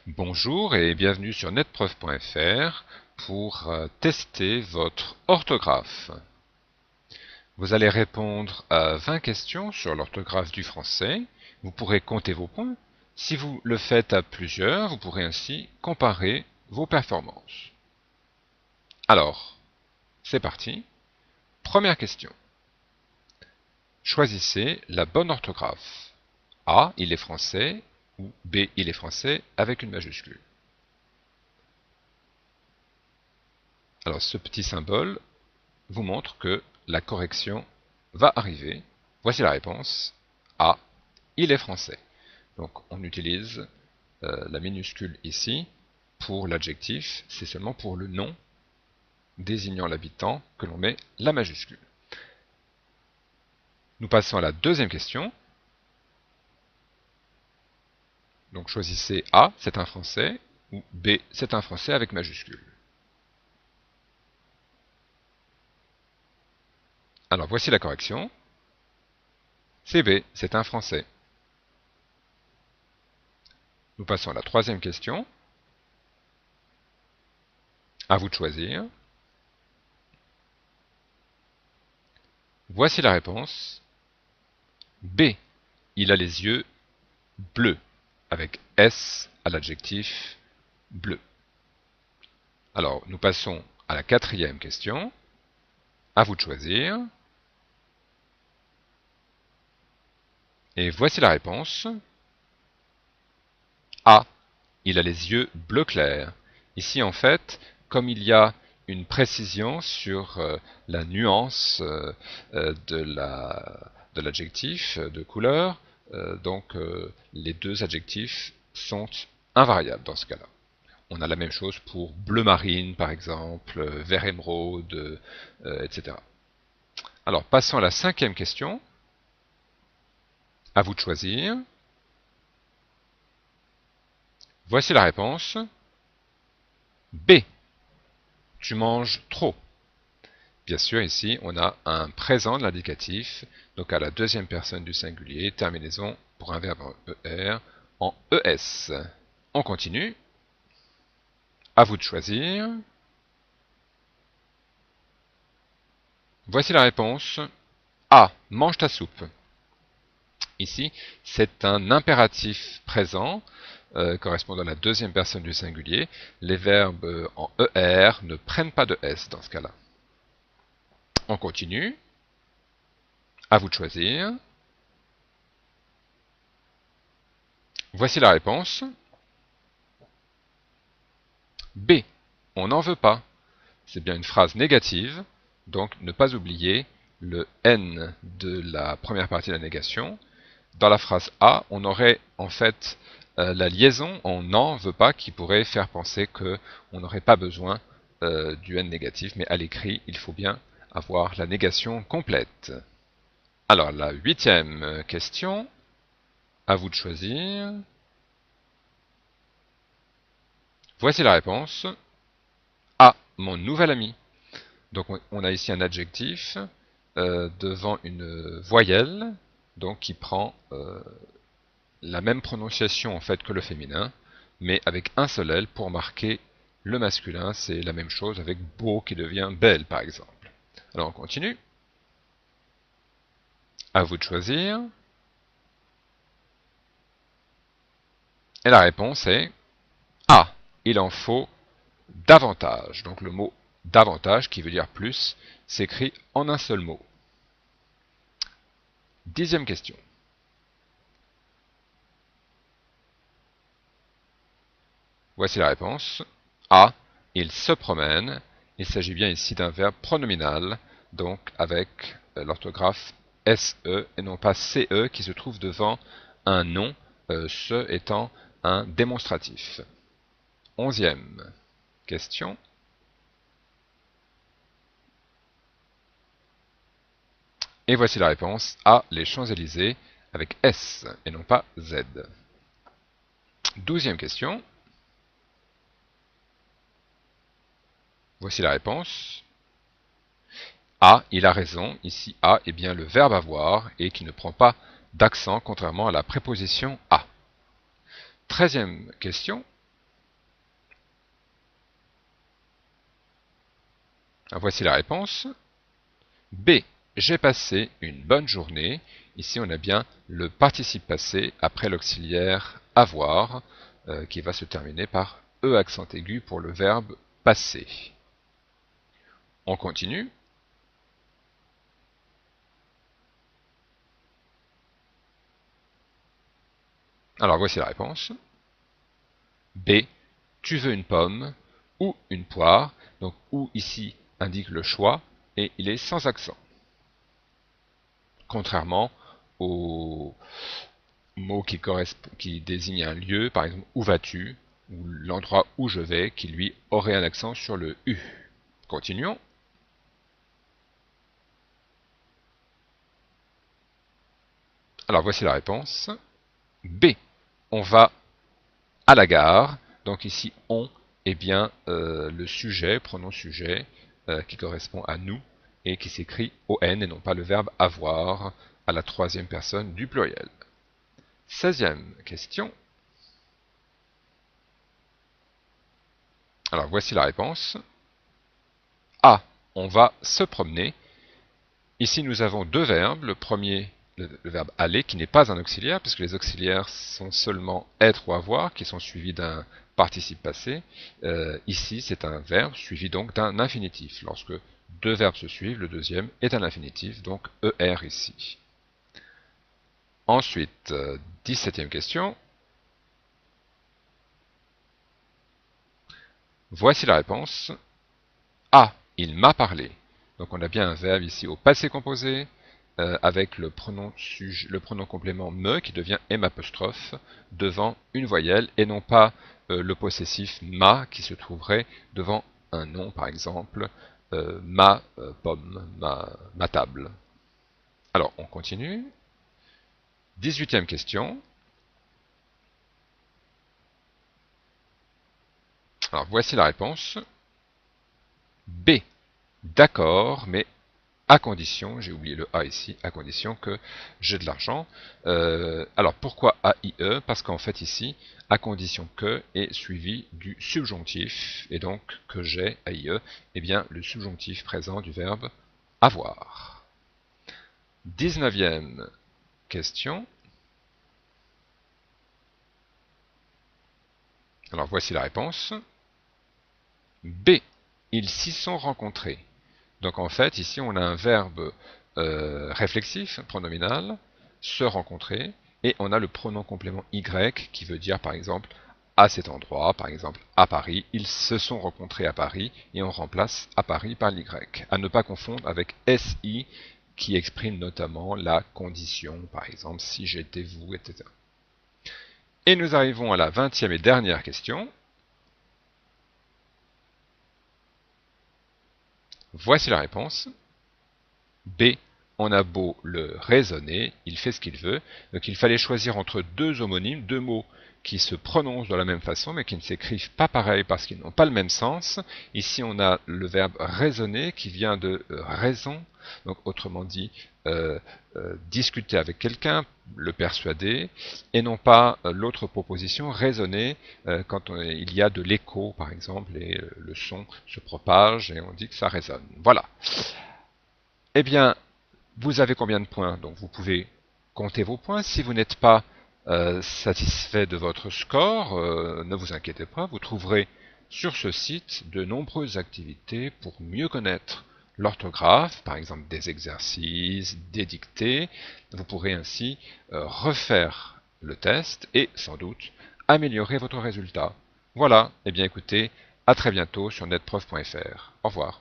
Bonjour et bienvenue sur netpreuve.fr pour tester votre orthographe. Vous allez répondre à 20 questions sur l'orthographe du français. Vous pourrez compter vos points. Si vous le faites à plusieurs, vous pourrez ainsi comparer vos performances. Alors, c'est parti. Première question. Choisissez la bonne orthographe. A, il est français, ou B, il est français, avec une majuscule. Alors ce petit symbole vous montre que la correction va arriver. Voici la réponse. A, il est français. Donc on utilise la minuscule ici pour l'adjectif, c'est seulement pour le nom désignant l'habitant que l'on met la majuscule. Nous passons à la deuxième question. Donc choisissez A, c'est un français, ou B, c'est un français avec majuscule. Alors voici la correction. C'est B, c'est un français. Nous passons à la troisième question. À vous de choisir. Voici la réponse. B, il a les yeux bleus, avec S à l'adjectif bleu. Alors, nous passons à la quatrième question. À vous de choisir. Et voici la réponse. A, il a les yeux bleu clair. Ici, en fait, comme il y a une précision sur la nuance de l'adjectif de couleur, donc les deux adjectifs sont invariables dans ce cas-là. On a la même chose pour bleu marine, par exemple, vert émeraude, etc. Alors, passons à la cinquième question. À vous de choisir. Voici la réponse. B. Tu manges trop. Bien sûr, ici, on a un présent de l'indicatif, donc à la deuxième personne du singulier, terminaison pour un verbe en ER en ES. On continue. À vous de choisir. Voici la réponse. A. Mange ta soupe. Ici, c'est un impératif présent correspondant à la deuxième personne du singulier. Les verbes en ER ne prennent pas de S dans ce cas-là. On continue. À vous de choisir. Voici la réponse. B. On n'en veut pas. C'est bien une phrase négative, donc ne pas oublier le N de la première partie de la négation. Dans la phrase A, on aurait en fait la liaison on n'en veut pas qui pourrait faire penser qu'on n'aurait pas besoin du N négatif, mais à l'écrit, il faut bien avoir la négation complète. Alors, la huitième question, à vous de choisir. Voici la réponse. A, mon nouvel ami. Donc on a ici un adjectif devant une voyelle, donc qui prend la même prononciation en fait que le féminin, mais avec un seul L pour marquer le masculin. C'est la même chose avec beau qui devient belle par exemple. Alors on continue. À vous de choisir. Et la réponse est A. Il en faut davantage. Donc le mot davantage, qui veut dire plus, s'écrit en un seul mot. Dixième question. Voici la réponse. A. Il se promène. Il s'agit bien ici d'un verbe pronominal, donc avec l'orthographe SE et non pas CE qui se trouve devant un nom, ce étant un démonstratif. Onzième question. Et voici la réponse. A. Les Champs-Élysées avec S et non pas Z. Douzième question. Voici la réponse. A, il a raison. Ici, A est bien le verbe avoir et qui ne prend pas d'accent contrairement à la préposition à. 13e question. Alors, voici la réponse. B. J'ai passé une bonne journée. Ici, on a bien le participe passé après l'auxiliaire avoir, qui va se terminer par E accent aigu pour le verbe passer. On continue. Alors, voici la réponse. B. Tu veux une pomme ou une poire. Donc, ou ici indique le choix et il est sans accent. Contrairement au mot qui désigne un lieu, par exemple où vas-tu, ou l'endroit où je vais, qui lui aurait un accent sur le U. Continuons. Alors voici la réponse. B. On va à la gare. Donc ici on est bien le sujet, pronom sujet, qui correspond à nous et qui s'écrit ON et non pas le verbe avoir à la troisième personne du pluriel. 16e question. Alors voici la réponse. A. On va se promener. Ici nous avons deux verbes. Le premier, le verbe aller, qui n'est pas un auxiliaire, puisque les auxiliaires sont seulement être ou avoir, qui sont suivis d'un participe passé. Ici c'est un verbe suivi donc d'un infinitif. Lorsque deux verbes se suivent, le deuxième est un infinitif, donc ER ici. Ensuite, 17e question. Voici la réponse. A. Il m'a parlé. Donc on a bien un verbe ici au passé composé, avec le pronom complément me qui devient M' devant une voyelle et non pas le possessif ma qui se trouverait devant un nom, par exemple ma pomme, ma table. Alors on continue. 18e question. Alors voici la réponse. B. D'accord, mais à condition, j'ai oublié le A ici, à condition que j'ai de l'argent. Alors pourquoi AIE? Parce qu'en fait ici, à condition que est suivi du subjonctif, et donc que j'ai AIE, eh bien le subjonctif présent du verbe avoir. 19e question. Alors voici la réponse. B. Ils s'y sont rencontrés. Donc en fait, ici on a un verbe réflexif, pronominal, se rencontrer, et on a le pronom complément Y qui veut dire par exemple à cet endroit, par exemple à Paris, ils se sont rencontrés à Paris, et on remplace à Paris par l'Y. À ne pas confondre avec SI qui exprime notamment la condition, par exemple si j'étais vous, etc. Et nous arrivons à la 20e et dernière question. Voici la réponse. B. On a beau le raisonner, il fait ce qu'il veut. Donc il fallait choisir entre deux homonymes, deux mots qui se prononcent de la même façon, mais qui ne s'écrivent pas pareil parce qu'ils n'ont pas le même sens. Ici on a le verbe raisonner qui vient de raison, donc autrement dit discuter avec quelqu'un, le persuader, et non pas l'autre proposition, raisonner, quand il y a de l'écho par exemple, et le son se propage et on dit que ça résonne. Voilà. Eh bien, vous avez combien de points? Donc vous pouvez compter vos points. Si vous n'êtes pas satisfait de votre score, ne vous inquiétez pas, vous trouverez sur ce site de nombreuses activités pour mieux connaître l'orthographe, par exemple des exercices, des dictées. Vous pourrez ainsi refaire le test et sans doute améliorer votre résultat. Voilà, eh bien écoutez, à très bientôt sur netprof.fr. Au revoir.